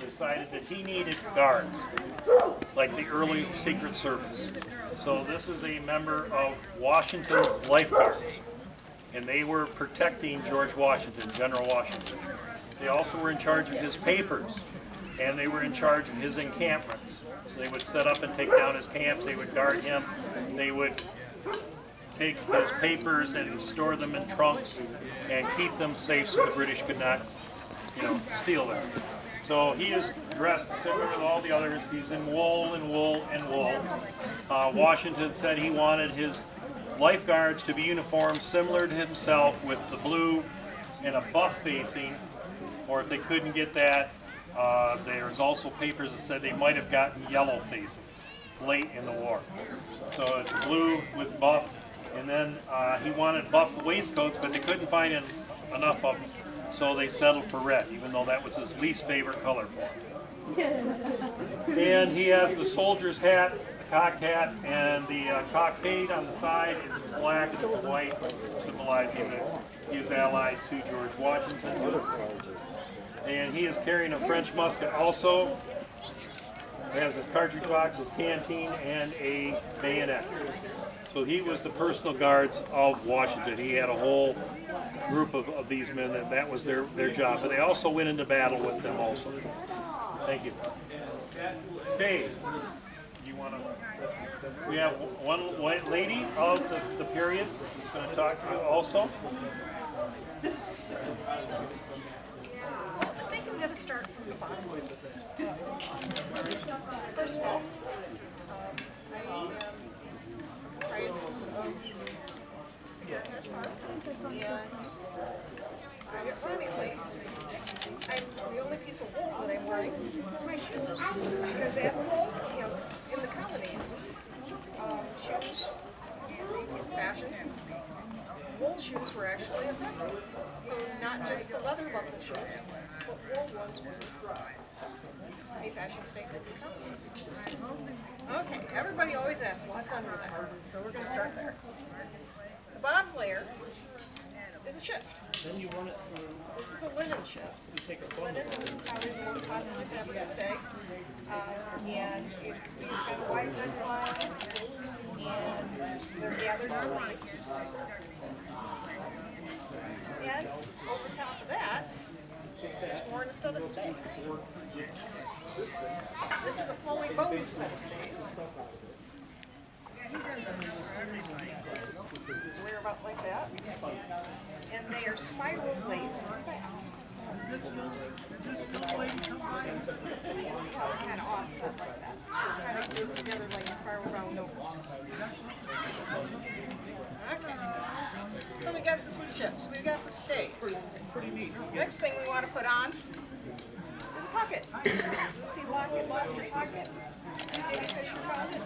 decided that he needed guards, like the early Secret Service. So this is a member of Washington's lifeguards, and they were protecting George Washington, General Washington. They also were in charge of his papers, and they were in charge of his encampments. So they would set up and take down his camps, they would guard him, they would take his papers and store them in trunks and keep them safe so the British could not, steal them. So he is dressed similar to all the others. He's in wool and wool and wool. Washington said he wanted his lifeguards to be uniformed similar to himself with the blue and a buff facing, or if they couldn't get that, there's also papers that said they might have gotten yellow facings late in the war. So it's blue with buff, and then he wanted buff waistcoats, but they couldn't find enough of them, so they settled for red, even though that was his least favorite color for him. And he has the soldier's hat, the cocked hat, and the cockade on the side is black with white, symbolizing that he is allied to George Washington. And he is carrying a French musket also. He has his cartridge box, his canteen, and a bayonet. So he was the personal guards of Washington. He had a whole group of these men, and that was their job. But they also went into battle with them also. Thank you. Okay. We have one white lady of the period who's going to talk to you also. I think I'm going to start from the bottom. First of all, I am Prius of the Catch Farm, and ironically, the only piece of wool that I'm wearing is my shoes, because at home, in the colonies, shoes in fashion and wool shoes were actually a thing. So not just the leather buckle shoes, but wool ones were a fashion statement in colonies. Okay, everybody always asks what's under there, so we're going to start there. The bottom layer is a shift. This is a linen shift. Linen is probably the most popular fabric of the day. And you can see it's got a white red line, and they're gathered sleeves. And over top of that is worn a set of stays. This is a fully bowed set of stays. Wear about like that. And they are spiral laced back. You can see how they're kind of offset like that. So it kind of goes together like a spiral round oval. Okay. So we got the shifts, we got the stays. Next thing we want to put on is a pocket. You see locket, lost your pocket. Maybe Fisher found it.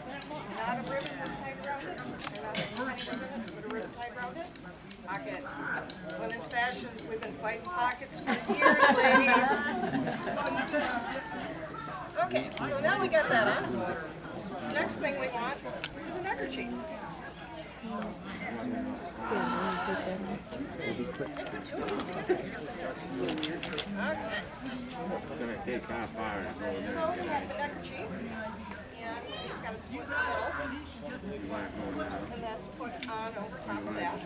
Not a ribbon that's tied around it. Not a penny was in it, but a ribbon tied around it. Pocket. Women's fashions, we've been fighting pockets for years, ladies. Okay, so now we got that on. Next thing we want is a neckerchief. Okay. So we have the neckerchief, and it's got a split middle, and that's put on over top of that.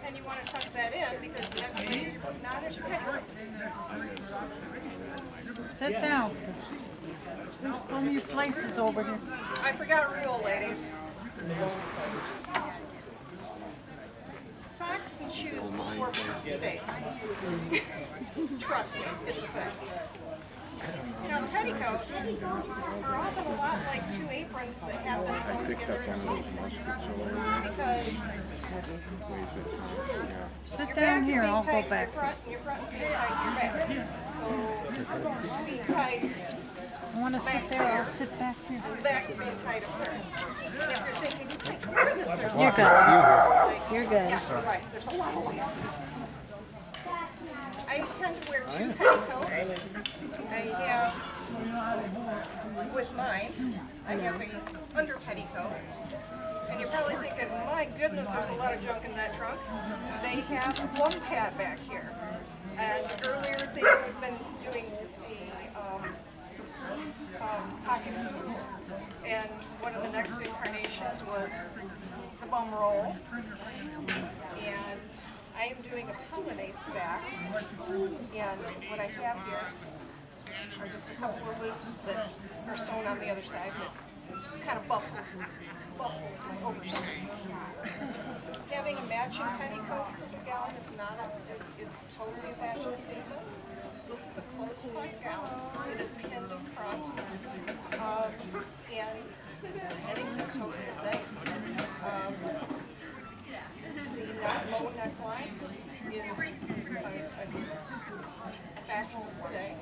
And you want to tuck that in because the next thing you're putting on is your petticoats. Sit down. There's so many places over here. I forgot rule, ladies. Socks and shoes before stays. Trust me, it's a thing. Now the petticoats are often a lot like two aprons that have been sewn together in stitches. Because Sit down here, I'll go back. your front is being tied to your back. So it's being tied. I want to sit there, I'll sit back here. The back is being tied up there. And if you're thinking, oh goodness, there's You're a good. lot. You're good. Yeah, right. There's a lot of laces. I tend to wear two petticoats. I have, with mine, I have a under petticoat. And you're probably thinking, my goodness, there's a lot of junk in that trunk. They have a plum pad back here. And earlier they would have been doing And what I have here are just a couple of loops that are sewn on the other side that kind of bustles my oversight. Having a matching petticoat for the gown is not is totally a fashion statement. This is a closed-fit gown. It is pinned in front, and I think that's totally a thing. The low neckline is a fashion today.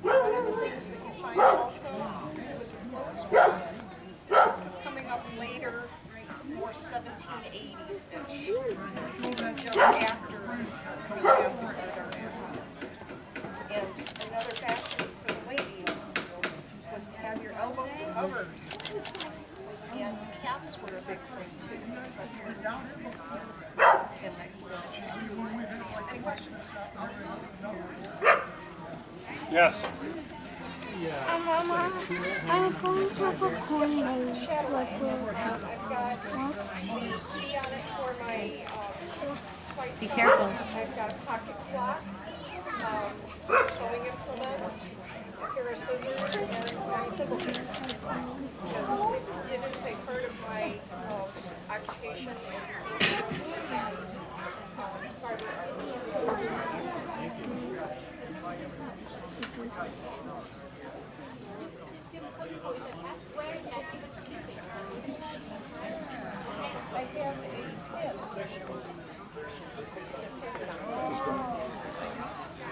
One of the things that you find also with the clothes fit, this is coming up later. It's more 1780s-ish, just after we have the leather and and another fashion for the ladies was to have your elbows covered. And caps were a big thing too, especially and nice little. Any questions? Yes. Mama, I'm going to have a corn I've got the key on it for my spice. Be careful. I've got a pocket clock, some sewing implements, a pair of scissors, and my thimble piece. Because it is a part of my occupation as a seamstress and fiber artist. I have a pin.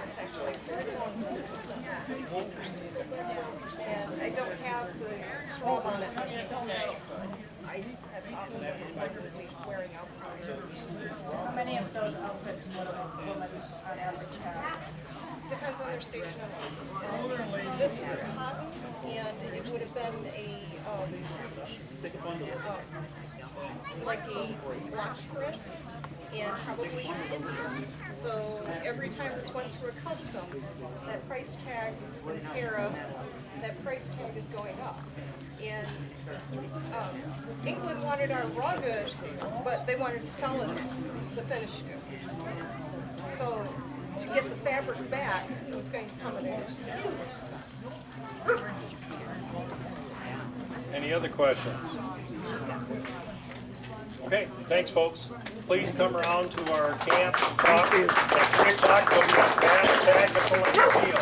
It's actually a very long piece. And I don't have the scroll on it. That's often what I'm going to be wearing outside. How many of those outfits would a woman on average have? Depends on their station in life. This is a cotton, and it would have been like a block print, and probably Indian. So every time this went through a customs, that price tag with tariff, that price tag is going up. And England wanted our raw goods, but they wanted to sell us the finished goods. So to get the fabric back, it was going to come at a huge expense. Any other questions? Okay, thanks, folks. Please come around to our camp talk at 3 o'clock. We'll be at Bass Tag at Colonial.